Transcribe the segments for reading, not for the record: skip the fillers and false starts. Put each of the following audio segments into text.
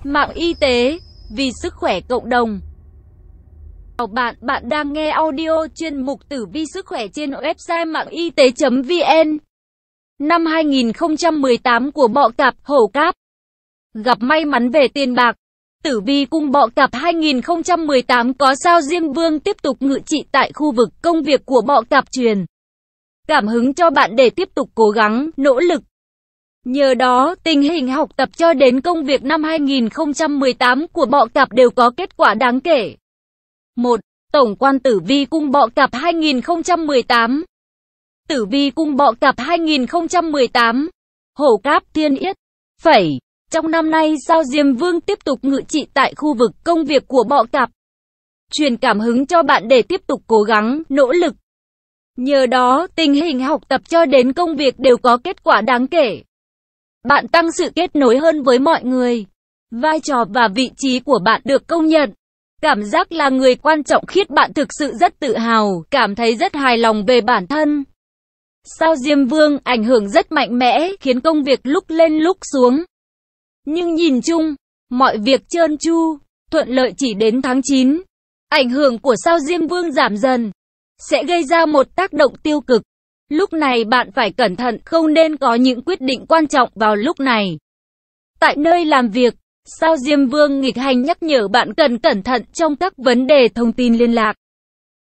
Mạng y tế, vì sức khỏe cộng đồng. Chào bạn, bạn đang nghe audio chuyên mục Tử vi sức khỏe trên website mạng y tế.vn. Năm 2018 của Bọ Cạp, Hổ Cáp. Gặp may mắn về tiền bạc. Tử vi cung Bọ Cạp 2018 có sao Diêm Vương tiếp tục ngự trị tại khu vực công việc của Bọ Cạp, truyền cảm hứng cho bạn để tiếp tục cố gắng, nỗ lực. Nhờ đó, tình hình học tập cho đến công việc năm 2018 của Bọ Cạp đều có kết quả đáng kể. 1. Tổng quan tử vi cung Bọ Cạp 2018. Tử vi cung Bọ Cạp 2018. Hổ Cáp, Thiên Yết, Phẩy. Trong năm nay, sao Diêm Vương tiếp tục ngự trị tại khu vực công việc của Bọ Cạp, truyền cảm hứng cho bạn để tiếp tục cố gắng, nỗ lực. Nhờ đó, tình hình học tập cho đến công việc đều có kết quả đáng kể. Bạn tăng sự kết nối hơn với mọi người. Vai trò và vị trí của bạn được công nhận. Cảm giác là người quan trọng khiến bạn thực sự rất tự hào, cảm thấy rất hài lòng về bản thân. Sao Diêm Vương ảnh hưởng rất mạnh mẽ, khiến công việc lúc lên lúc xuống. Nhưng nhìn chung, mọi việc trơn tru, thuận lợi chỉ đến tháng 9. Ảnh hưởng của sao Diêm Vương giảm dần, sẽ gây ra một tác động tiêu cực. Lúc này bạn phải cẩn thận, không nên có những quyết định quan trọng vào lúc này. Tại nơi làm việc, sao Diêm Vương nghịch hành nhắc nhở bạn cần cẩn thận trong các vấn đề thông tin liên lạc.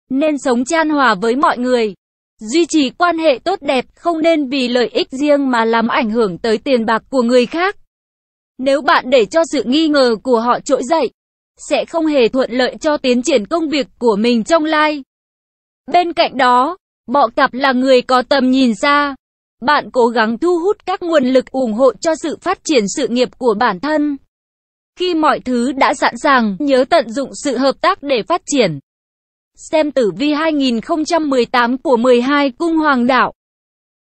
Nên sống chan hòa với mọi người. Duy trì quan hệ tốt đẹp, không nên vì lợi ích riêng mà làm ảnh hưởng tới tiền bạc của người khác. Nếu bạn để cho sự nghi ngờ của họ trỗi dậy, sẽ không hề thuận lợi cho tiến triển công việc của mình trong lai. Bên cạnh đó, Bọ Cạp là người có tầm nhìn xa. Bạn cố gắng thu hút các nguồn lực ủng hộ cho sự phát triển sự nghiệp của bản thân. Khi mọi thứ đã sẵn sàng, nhớ tận dụng sự hợp tác để phát triển. Xem tử vi 2018 của 12 cung hoàng đạo.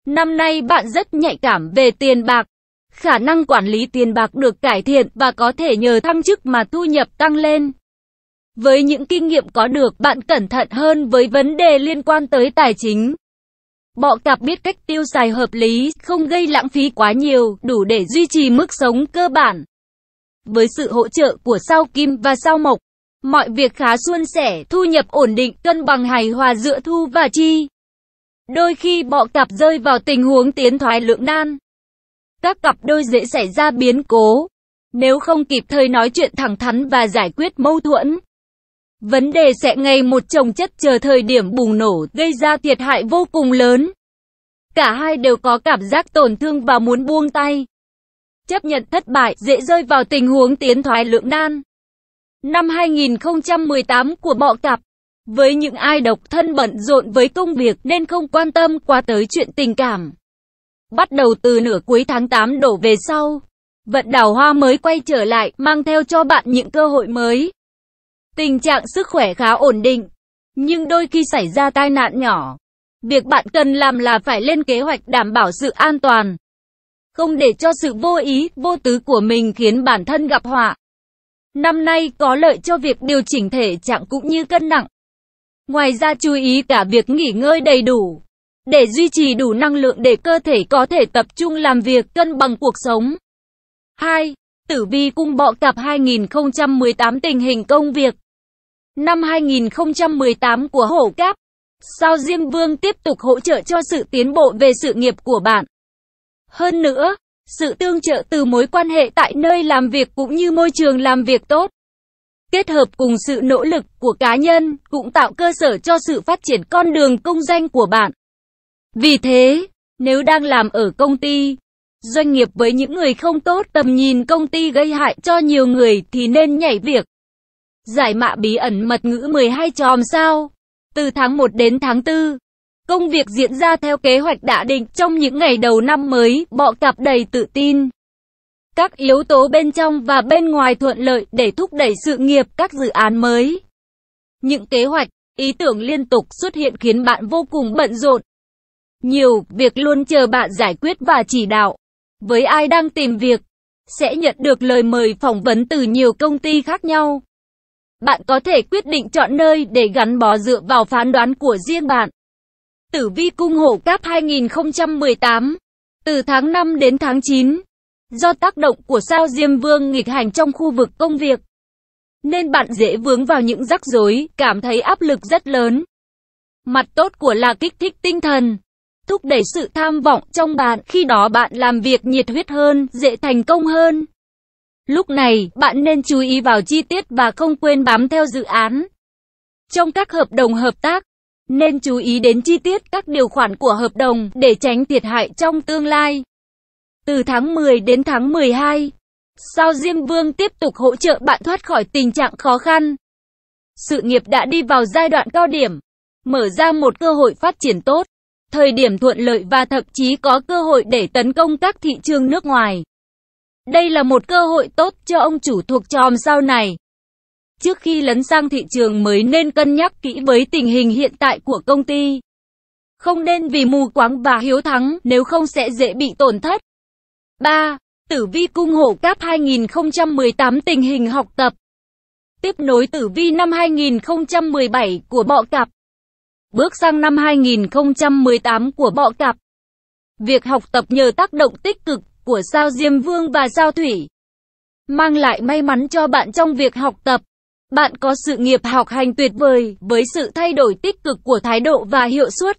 Năm nay bạn rất nhạy cảm về tiền bạc. Khả năng quản lý tiền bạc được cải thiện và có thể nhờ thăng chức mà thu nhập tăng lên. Với những kinh nghiệm có được, bạn cẩn thận hơn với vấn đề liên quan tới tài chính. Bọ Cạp biết cách tiêu xài hợp lý, không gây lãng phí quá nhiều, đủ để duy trì mức sống cơ bản. Với sự hỗ trợ của sao Kim và sao Mộc, mọi việc khá suôn sẻ, thu nhập ổn định, cân bằng hài hòa giữa thu và chi. Đôi khi Bọ Cạp rơi vào tình huống tiến thoái lưỡng nan. Các cặp đôi dễ xảy ra biến cố nếu không kịp thời nói chuyện thẳng thắn và giải quyết mâu thuẫn. Vấn đề sẽ ngày một chồng chất chờ thời điểm bùng nổ, gây ra thiệt hại vô cùng lớn. Cả hai đều có cảm giác tổn thương và muốn buông tay. Chấp nhận thất bại, dễ rơi vào tình huống tiến thoái lưỡng nan. Năm 2018 của Bọ Cạp, với những ai độc thân bận rộn với công việc nên không quan tâm quá tới chuyện tình cảm. Bắt đầu từ nửa cuối tháng 8 đổ về sau, vận đào hoa mới quay trở lại, mang theo cho bạn những cơ hội mới. Tình trạng sức khỏe khá ổn định, nhưng đôi khi xảy ra tai nạn nhỏ. Việc bạn cần làm là phải lên kế hoạch đảm bảo sự an toàn. Không để cho sự vô ý, vô tứ của mình khiến bản thân gặp họa. Năm nay có lợi cho việc điều chỉnh thể trạng cũng như cân nặng. Ngoài ra chú ý cả việc nghỉ ngơi đầy đủ, để duy trì đủ năng lượng để cơ thể có thể tập trung làm việc, cân bằng cuộc sống. 2. Tử vi cung Bọ Cạp 2018 tình hình công việc. Năm 2018 của Hổ Cáp, sao Diêm Vương tiếp tục hỗ trợ cho sự tiến bộ về sự nghiệp của bạn. Hơn nữa, sự tương trợ từ mối quan hệ tại nơi làm việc cũng như môi trường làm việc tốt, kết hợp cùng sự nỗ lực của cá nhân, cũng tạo cơ sở cho sự phát triển con đường công danh của bạn. Vì thế, nếu đang làm ở công ty, doanh nghiệp với những người không tốt, tầm nhìn công ty gây hại cho nhiều người thì nên nhảy việc. Giải mã bí ẩn mật ngữ 12 chòm sao. Từ tháng 1 đến tháng 4, công việc diễn ra theo kế hoạch đã định. Trong những ngày đầu năm mới, Bọ Cạp đầy tự tin. Các yếu tố bên trong và bên ngoài thuận lợi để thúc đẩy sự nghiệp, các dự án mới. Những kế hoạch, ý tưởng liên tục xuất hiện khiến bạn vô cùng bận rộn. Nhiều việc luôn chờ bạn giải quyết và chỉ đạo. Với ai đang tìm việc, sẽ nhận được lời mời phỏng vấn từ nhiều công ty khác nhau. Bạn có thể quyết định chọn nơi để gắn bó dựa vào phán đoán của riêng bạn. Tử vi cung Hổ Cáp 2018. Từ tháng 5 đến tháng 9, Do tác động của sao Diêm Vương nghịch hành trong khu vực công việc, nên bạn dễ vướng vào những rắc rối, cảm thấy áp lực rất lớn. Mặt tốt của là kích thích tinh thần, thúc đẩy sự tham vọng trong bạn, khi đó bạn làm việc nhiệt huyết hơn, dễ thành công hơn. Lúc này, bạn nên chú ý vào chi tiết và không quên bám theo dự án. Trong các hợp đồng hợp tác, nên chú ý đến chi tiết các điều khoản của hợp đồng để tránh thiệt hại trong tương lai. Từ tháng 10 đến tháng 12, sao Diêm Vương tiếp tục hỗ trợ bạn thoát khỏi tình trạng khó khăn. Sự nghiệp đã đi vào giai đoạn cao điểm, mở ra một cơ hội phát triển tốt, thời điểm thuận lợi và thậm chí có cơ hội để tấn công các thị trường nước ngoài. Đây là một cơ hội tốt cho ông chủ thuộc chòm sao này. Trước khi lấn sang thị trường mới nên cân nhắc kỹ với tình hình hiện tại của công ty. Không nên vì mù quáng và hiếu thắng, nếu không sẽ dễ bị tổn thất. 3. Tử vi cung Hổ Cáp 2018 tình hình học tập. Tiếp nối tử vi năm 2017 của Bọ Cạp. Bước sang năm 2018 của Bọ Cạp. Việc học tập nhờ tác động tích cực của sao Diêm Vương và sao Thủy mang lại may mắn cho bạn trong việc học tập. Bạn có sự nghiệp học hành tuyệt vời, với sự thay đổi tích cực của thái độ và hiệu suất.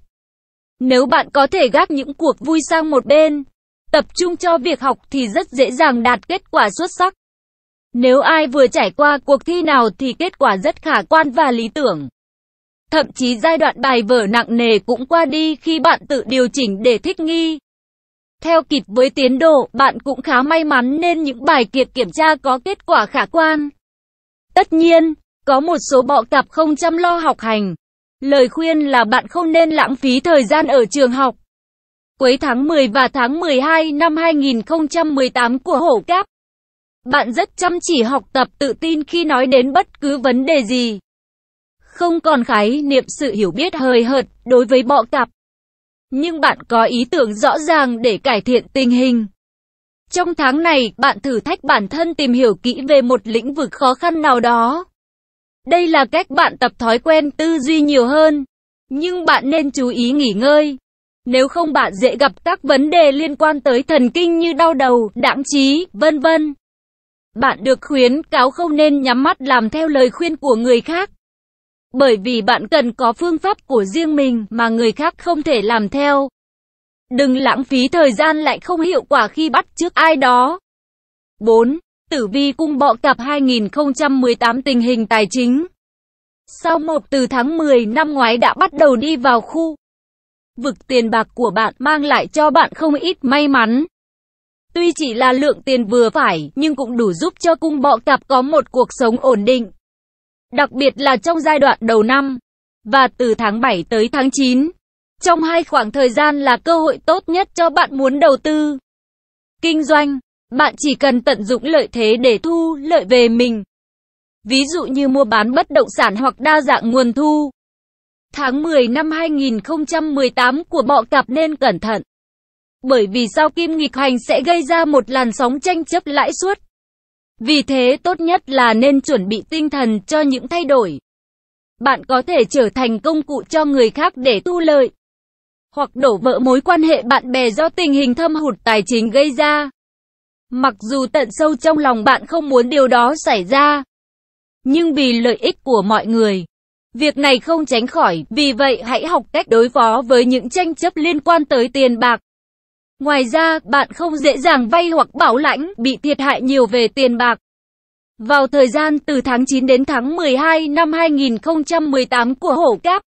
Nếu bạn có thể gác những cuộc vui sang một bên, tập trung cho việc học thì rất dễ dàng đạt kết quả xuất sắc. Nếu ai vừa trải qua cuộc thi nào thì kết quả rất khả quan và lý tưởng. Thậm chí giai đoạn bài vở nặng nề cũng qua đi khi bạn tự điều chỉnh để thích nghi theo kịp với tiến độ. Bạn cũng khá may mắn nên những bài kiểm tra có kết quả khả quan. Tất nhiên, có một số Bọ Cạp không chăm lo học hành. Lời khuyên là bạn không nên lãng phí thời gian ở trường học. Cuối tháng 10 và tháng 12 năm 2018 của Hổ Cáp, bạn rất chăm chỉ học tập, tự tin khi nói đến bất cứ vấn đề gì. Không còn khái niệm sự hiểu biết hời hợt đối với Bọ Cạp, nhưng bạn có ý tưởng rõ ràng để cải thiện tình hình. Trong tháng này, bạn thử thách bản thân tìm hiểu kỹ về một lĩnh vực khó khăn nào đó. Đây là cách bạn tập thói quen tư duy nhiều hơn, nhưng bạn nên chú ý nghỉ ngơi. Nếu không bạn dễ gặp các vấn đề liên quan tới thần kinh như đau đầu, đãng trí, vân vân. Bạn được khuyến cáo không nên nhắm mắt làm theo lời khuyên của người khác, bởi vì bạn cần có phương pháp của riêng mình mà người khác không thể làm theo. Đừng lãng phí thời gian lại không hiệu quả khi bắt chước ai đó. 4. Tử vi cung Bọ Cạp 2018 tình hình tài chính. Sao Mộc từ tháng 10 năm ngoái đã bắt đầu đi vào khu vực tiền bạc của bạn, mang lại cho bạn không ít may mắn. Tuy chỉ là lượng tiền vừa phải, nhưng cũng đủ giúp cho cung Bọ Cạp có một cuộc sống ổn định. Đặc biệt là trong giai đoạn đầu năm, và từ tháng 7 tới tháng 9. Trong hai khoảng thời gian là cơ hội tốt nhất cho bạn muốn đầu tư, kinh doanh. Bạn chỉ cần tận dụng lợi thế để thu lợi về mình. Ví dụ như mua bán bất động sản hoặc đa dạng nguồn thu. Tháng 10 năm 2018 của Bọ Cạp nên cẩn thận, bởi vì sao Kim nghịch hành sẽ gây ra một làn sóng tranh chấp lãi suất. Vì thế tốt nhất là nên chuẩn bị tinh thần cho những thay đổi. Bạn có thể trở thành công cụ cho người khác để thu lợi, hoặc đổ vỡ mối quan hệ bạn bè do tình hình thâm hụt tài chính gây ra. Mặc dù tận sâu trong lòng bạn không muốn điều đó xảy ra, nhưng vì lợi ích của mọi người, việc này không tránh khỏi. Vì vậy hãy học cách đối phó với những tranh chấp liên quan tới tiền bạc. Ngoài ra, bạn không dễ dàng vay hoặc bảo lãnh, bị thiệt hại nhiều về tiền bạc. Vào thời gian từ tháng 9 đến tháng 12 năm 2018 của Hổ Cáp,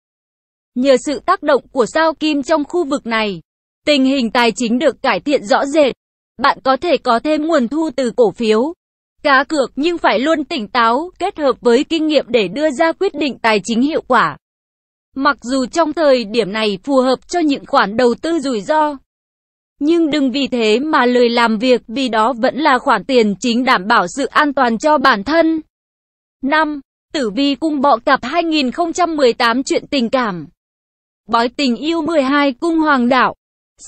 nhờ sự tác động của sao Kim trong khu vực này, tình hình tài chính được cải thiện rõ rệt. Bạn có thể có thêm nguồn thu từ cổ phiếu, cá cược, nhưng phải luôn tỉnh táo, kết hợp với kinh nghiệm để đưa ra quyết định tài chính hiệu quả. Mặc dù trong thời điểm này phù hợp cho những khoản đầu tư rủi ro, nhưng đừng vì thế mà lười làm việc, vì đó vẫn là khoản tiền chính đảm bảo sự an toàn cho bản thân. 5. Tử vi cung Bọ Cạp 2018 chuyện tình cảm. Bói tình yêu 12 cung Hoàng đạo.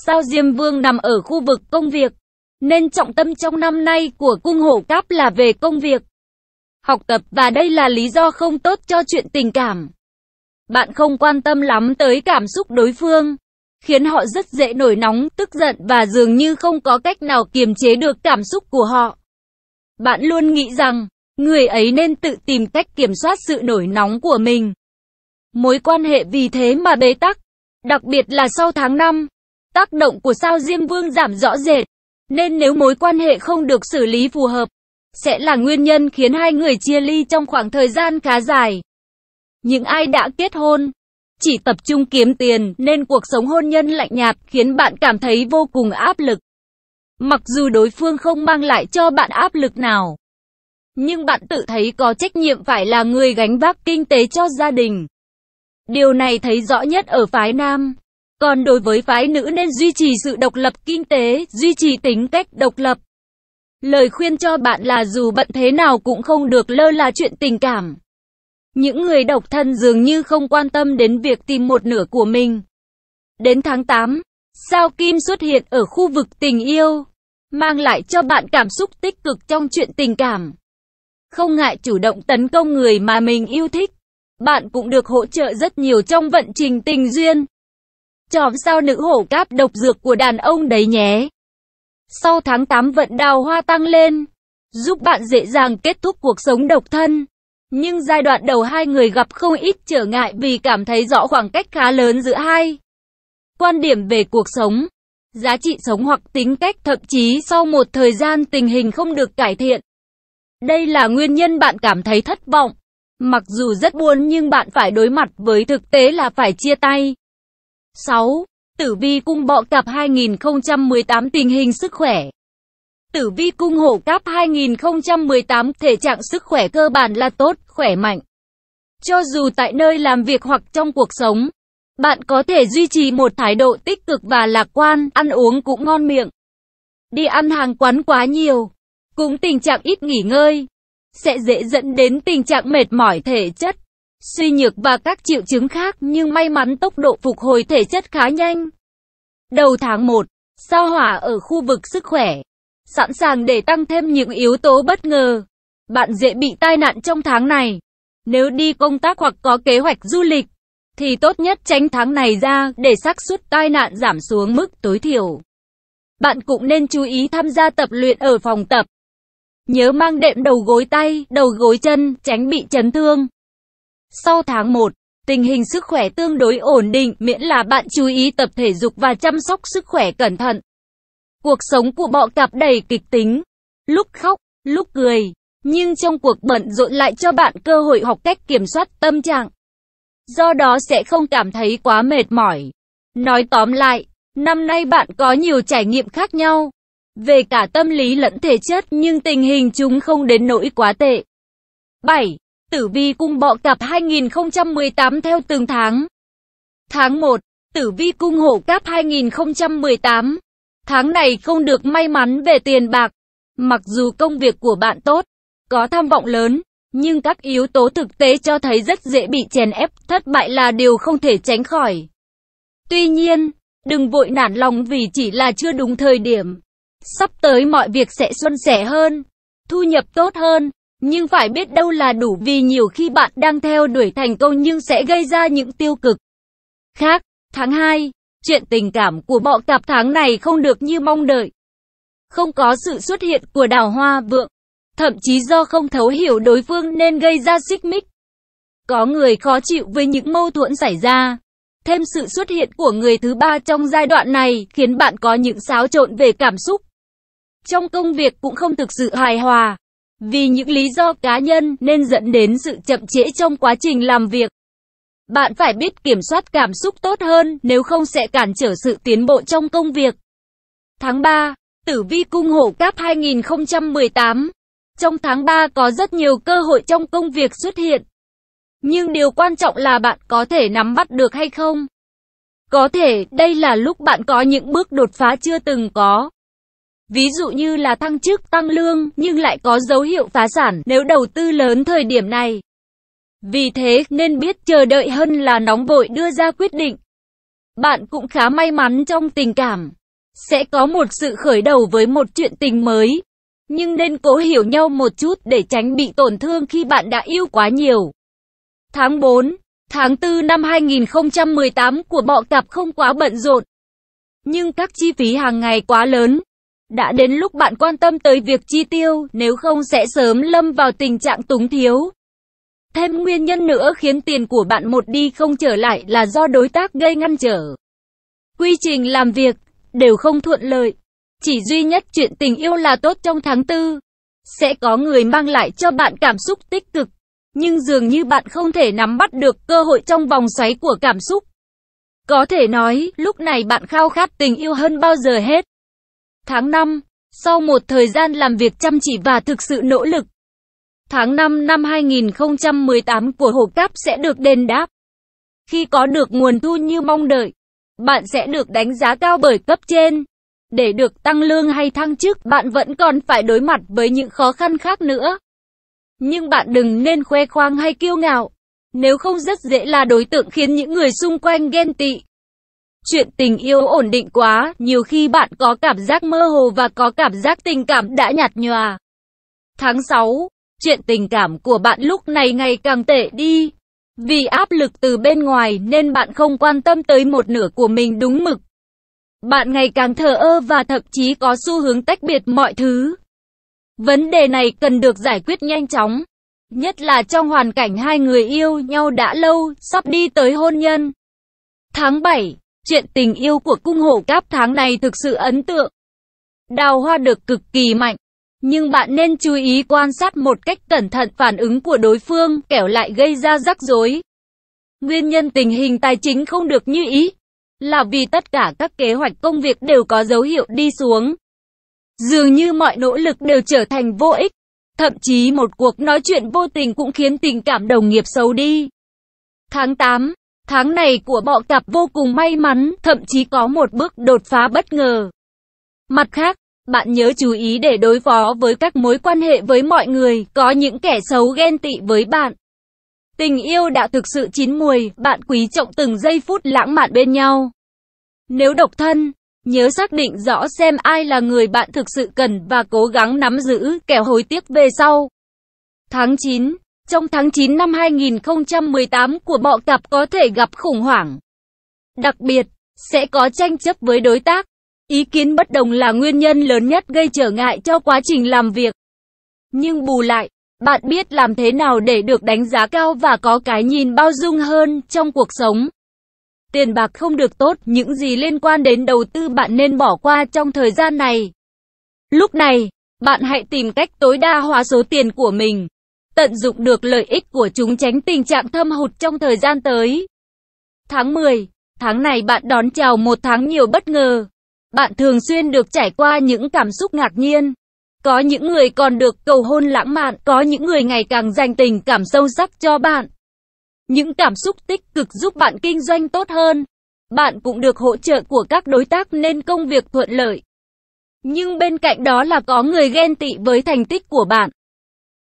Sao Diêm Vương nằm ở khu vực công việc, nên trọng tâm trong năm nay của cung Hổ Cáp là về công việc, học tập, và đây là lý do không tốt cho chuyện tình cảm. Bạn không quan tâm lắm tới cảm xúc đối phương, khiến họ rất dễ nổi nóng, tức giận và dường như không có cách nào kiềm chế được cảm xúc của họ. Bạn luôn nghĩ rằng, người ấy nên tự tìm cách kiểm soát sự nổi nóng của mình. Mối quan hệ vì thế mà bế tắc, đặc biệt là sau tháng 5. Tác động của sao Diêm Vương giảm rõ rệt, nên nếu mối quan hệ không được xử lý phù hợp, sẽ là nguyên nhân khiến hai người chia ly trong khoảng thời gian khá dài. Những ai đã kết hôn, chỉ tập trung kiếm tiền nên cuộc sống hôn nhân lạnh nhạt khiến bạn cảm thấy vô cùng áp lực. Mặc dù đối phương không mang lại cho bạn áp lực nào, nhưng bạn tự thấy có trách nhiệm phải là người gánh vác kinh tế cho gia đình. Điều này thấy rõ nhất ở phái nam. Còn đối với phái nữ nên duy trì sự độc lập kinh tế, duy trì tính cách độc lập. Lời khuyên cho bạn là dù bận thế nào cũng không được lơ là chuyện tình cảm. Những người độc thân dường như không quan tâm đến việc tìm một nửa của mình. Đến tháng 8, sao Kim xuất hiện ở khu vực tình yêu, mang lại cho bạn cảm xúc tích cực trong chuyện tình cảm. Không ngại chủ động tấn công người mà mình yêu thích. Bạn cũng được hỗ trợ rất nhiều trong vận trình tình duyên. Chòm sao nữ hổ cáp độc dược của đàn ông đấy nhé. Sau tháng 8 vận đào hoa tăng lên, giúp bạn dễ dàng kết thúc cuộc sống độc thân. Nhưng giai đoạn đầu hai người gặp không ít trở ngại vì cảm thấy rõ khoảng cách khá lớn giữa hai quan điểm về cuộc sống, giá trị sống hoặc tính cách, thậm chí sau một thời gian tình hình không được cải thiện. Đây là nguyên nhân bạn cảm thấy thất vọng. Mặc dù rất buồn nhưng bạn phải đối mặt với thực tế là phải chia tay. 6. Tử vi cung Bọ Cạp 2018 tình hình sức khỏe. Tử vi cung Hổ Cáp 2018 thể trạng sức khỏe cơ bản là tốt, khỏe mạnh. Cho dù tại nơi làm việc hoặc trong cuộc sống, bạn có thể duy trì một thái độ tích cực và lạc quan, ăn uống cũng ngon miệng. Đi ăn hàng quán quá nhiều, cũng tình trạng ít nghỉ ngơi, sẽ dễ dẫn đến tình trạng mệt mỏi thể chất, suy nhược và các triệu chứng khác, nhưng may mắn tốc độ phục hồi thể chất khá nhanh. Đầu tháng 1, sao Hỏa ở khu vực sức khỏe, sẵn sàng để tăng thêm những yếu tố bất ngờ. Bạn dễ bị tai nạn trong tháng này. Nếu đi công tác hoặc có kế hoạch du lịch, thì tốt nhất tránh tháng này ra để xác suất tai nạn giảm xuống mức tối thiểu. Bạn cũng nên chú ý tham gia tập luyện ở phòng tập. Nhớ mang đệm đầu gối tay, đầu gối chân, tránh bị chấn thương. Sau tháng 1, tình hình sức khỏe tương đối ổn định, miễn là bạn chú ý tập thể dục và chăm sóc sức khỏe cẩn thận. Cuộc sống của Bọ Cạp đầy kịch tính, lúc khóc, lúc cười, nhưng trong cuộc bận rộn lại cho bạn cơ hội học cách kiểm soát tâm trạng. Do đó sẽ không cảm thấy quá mệt mỏi. Nói tóm lại, năm nay bạn có nhiều trải nghiệm khác nhau, về cả tâm lý lẫn thể chất, nhưng tình hình chúng không đến nỗi quá tệ. 7. Tử vi cung Bọ Cạp 2018 theo từng tháng. Tháng 1, tử vi cung Hổ Cáp 2018. Tháng này không được may mắn về tiền bạc. Mặc dù công việc của bạn tốt, có tham vọng lớn, nhưng các yếu tố thực tế cho thấy rất dễ bị chèn ép, thất bại là điều không thể tránh khỏi. Tuy nhiên, đừng vội nản lòng vì chỉ là chưa đúng thời điểm. Sắp tới mọi việc sẽ suôn sẻ hơn, thu nhập tốt hơn, nhưng phải biết đâu là đủ, vì nhiều khi bạn đang theo đuổi thành công nhưng sẽ gây ra những tiêu cực khác. Tháng 2, chuyện tình cảm của Bọ Cạp tháng này không được như mong đợi. Không có sự xuất hiện của đào hoa vượng, thậm chí do không thấu hiểu đối phương nên gây ra xích mích. Có người khó chịu với những mâu thuẫn xảy ra. Thêm sự xuất hiện của người thứ ba trong giai đoạn này khiến bạn có những xáo trộn về cảm xúc. Trong công việc cũng không thực sự hài hòa, vì những lý do cá nhân nên dẫn đến sự chậm trễ trong quá trình làm việc. Bạn phải biết kiểm soát cảm xúc tốt hơn, nếu không sẽ cản trở sự tiến bộ trong công việc. Tháng 3, tử vi cung Hổ Cáp 2018. Trong tháng 3 có rất nhiều cơ hội trong công việc xuất hiện. Nhưng điều quan trọng là bạn có thể nắm bắt được hay không. Có thể đây là lúc bạn có những bước đột phá chưa từng có. Ví dụ như là thăng chức, tăng lương, nhưng lại có dấu hiệu phá sản nếu đầu tư lớn thời điểm này. Vì thế nên biết chờ đợi hơn là nóng vội đưa ra quyết định. Bạn cũng khá may mắn trong tình cảm. Sẽ có một sự khởi đầu với một chuyện tình mới. Nhưng nên cố hiểu nhau một chút để tránh bị tổn thương khi bạn đã yêu quá nhiều. Tháng 4, tháng 4 năm 2018 của Bọ Cạp không quá bận rộn. Nhưng các chi phí hàng ngày quá lớn. Đã đến lúc bạn quan tâm tới việc chi tiêu, nếu không sẽ sớm lâm vào tình trạng túng thiếu. Thêm nguyên nhân nữa khiến tiền của bạn một đi không trở lại là do đối tác gây ngăn trở. Quy trình làm việc đều không thuận lợi. Chỉ duy nhất chuyện tình yêu là tốt trong tháng 4. Sẽ có người mang lại cho bạn cảm xúc tích cực. Nhưng dường như bạn không thể nắm bắt được cơ hội trong vòng xoáy của cảm xúc. Có thể nói, lúc này bạn khao khát tình yêu hơn bao giờ hết. Tháng 5, sau một thời gian làm việc chăm chỉ và thực sự nỗ lực, tháng 5 năm 2018 của Hổ Cáp sẽ được đền đáp. Khi có được nguồn thu như mong đợi, bạn sẽ được đánh giá cao bởi cấp trên. Để được tăng lương hay thăng chức, bạn vẫn còn phải đối mặt với những khó khăn khác nữa. Nhưng bạn đừng nên khoe khoang hay kiêu ngạo, nếu không rất dễ là đối tượng khiến những người xung quanh ghen tị. Chuyện tình yêu ổn định quá, nhiều khi bạn có cảm giác mơ hồ và có cảm giác tình cảm đã nhạt nhòa. Tháng 6, chuyện tình cảm của bạn lúc này ngày càng tệ đi. Vì áp lực từ bên ngoài nên bạn không quan tâm tới một nửa của mình đúng mực. Bạn ngày càng thờ ơ và thậm chí có xu hướng tách biệt mọi thứ. Vấn đề này cần được giải quyết nhanh chóng. Nhất là trong hoàn cảnh hai người yêu nhau đã lâu, sắp đi tới hôn nhân. Tháng 7, chuyện tình yêu của cung Hổ Cáp tháng này thực sự ấn tượng. Đào hoa được cực kỳ mạnh. Nhưng bạn nên chú ý quan sát một cách cẩn thận phản ứng của đối phương, kẻo lại gây ra rắc rối. Nguyên nhân tình hình tài chính không được như ý là vì tất cả các kế hoạch công việc đều có dấu hiệu đi xuống. Dường như mọi nỗ lực đều trở thành vô ích. Thậm chí một cuộc nói chuyện vô tình cũng khiến tình cảm đồng nghiệp xấu đi. Tháng 8, tháng này của bọ cạp vô cùng may mắn, thậm chí có một bước đột phá bất ngờ. Mặt khác, bạn nhớ chú ý để đối phó với các mối quan hệ với mọi người, có những kẻ xấu ghen tị với bạn. Tình yêu đã thực sự chín mùi, bạn quý trọng từng giây phút lãng mạn bên nhau. Nếu độc thân, nhớ xác định rõ xem ai là người bạn thực sự cần và cố gắng nắm giữ, kẻo hối tiếc về sau. Tháng 9, trong tháng 9 năm 2018 của bọ cạp có thể gặp khủng hoảng. Đặc biệt, sẽ có tranh chấp với đối tác. Ý kiến bất đồng là nguyên nhân lớn nhất gây trở ngại cho quá trình làm việc. Nhưng bù lại, bạn biết làm thế nào để được đánh giá cao và có cái nhìn bao dung hơn trong cuộc sống. Tiền bạc không được tốt, những gì liên quan đến đầu tư bạn nên bỏ qua trong thời gian này. Lúc này, bạn hãy tìm cách tối đa hóa số tiền của mình. Tận dụng được lợi ích của chúng, tránh tình trạng thâm hụt trong thời gian tới. Tháng 10, tháng này bạn đón chào một tháng nhiều bất ngờ. Bạn thường xuyên được trải qua những cảm xúc ngạc nhiên. Có những người còn được cầu hôn lãng mạn, có những người ngày càng dành tình cảm sâu sắc cho bạn. Những cảm xúc tích cực giúp bạn kinh doanh tốt hơn. Bạn cũng được hỗ trợ của các đối tác nên công việc thuận lợi. Nhưng bên cạnh đó là có người ghen tị với thành tích của bạn.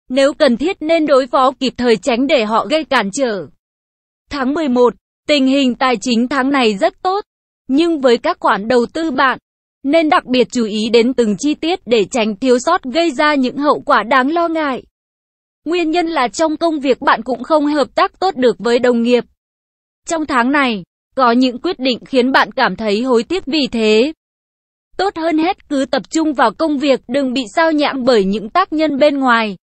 Nếu cần thiết nên đối phó kịp thời, tránh để họ gây cản trở. Tháng 11, tình hình tài chính tháng này rất tốt. Nhưng với các khoản đầu tư bạn nên đặc biệt chú ý đến từng chi tiết để tránh thiếu sót gây ra những hậu quả đáng lo ngại. Nguyên nhân là trong công việc bạn cũng không hợp tác tốt được với đồng nghiệp. Trong tháng này, có những quyết định khiến bạn cảm thấy hối tiếc, vì thế tốt hơn hết cứ tập trung vào công việc, đừng bị sao nhãng bởi những tác nhân bên ngoài.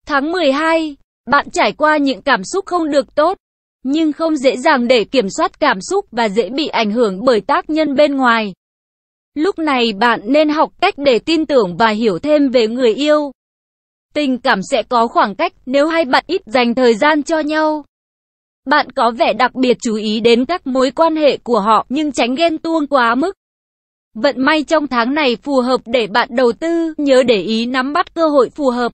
Tháng 12, bạn trải qua những cảm xúc không được tốt, nhưng không dễ dàng để kiểm soát cảm xúc và dễ bị ảnh hưởng bởi tác nhân bên ngoài. Lúc này bạn nên học cách để tin tưởng và hiểu thêm về người yêu. Tình cảm sẽ có khoảng cách nếu hai bạn ít dành thời gian cho nhau. Bạn có vẻ đặc biệt chú ý đến các mối quan hệ của họ nhưng tránh ghen tuông quá mức. Vận may trong tháng này phù hợp để bạn đầu tư, nhớ để ý nắm bắt cơ hội phù hợp.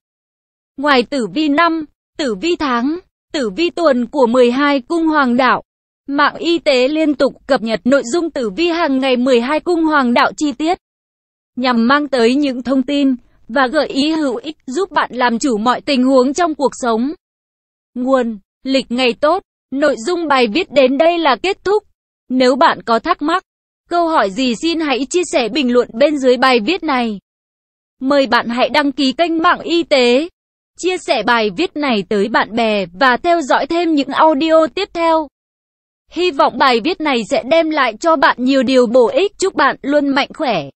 Ngoài tử vi năm, tử vi tháng, tử vi tuần của 12 cung hoàng đạo, mạng y tế liên tục cập nhật nội dung tử vi hàng ngày 12 cung hoàng đạo chi tiết, nhằm mang tới những thông tin và gợi ý hữu ích giúp bạn làm chủ mọi tình huống trong cuộc sống. Nguồn: lịch ngày tốt. Nội dung bài viết đến đây là kết thúc. Nếu bạn có thắc mắc, câu hỏi gì xin hãy chia sẻ bình luận bên dưới bài viết này. Mời bạn hãy đăng ký kênh Mạng Y Tế, chia sẻ bài viết này tới bạn bè và theo dõi thêm những audio tiếp theo. Hy vọng bài viết này sẽ đem lại cho bạn nhiều điều bổ ích. Chúc bạn luôn mạnh khỏe.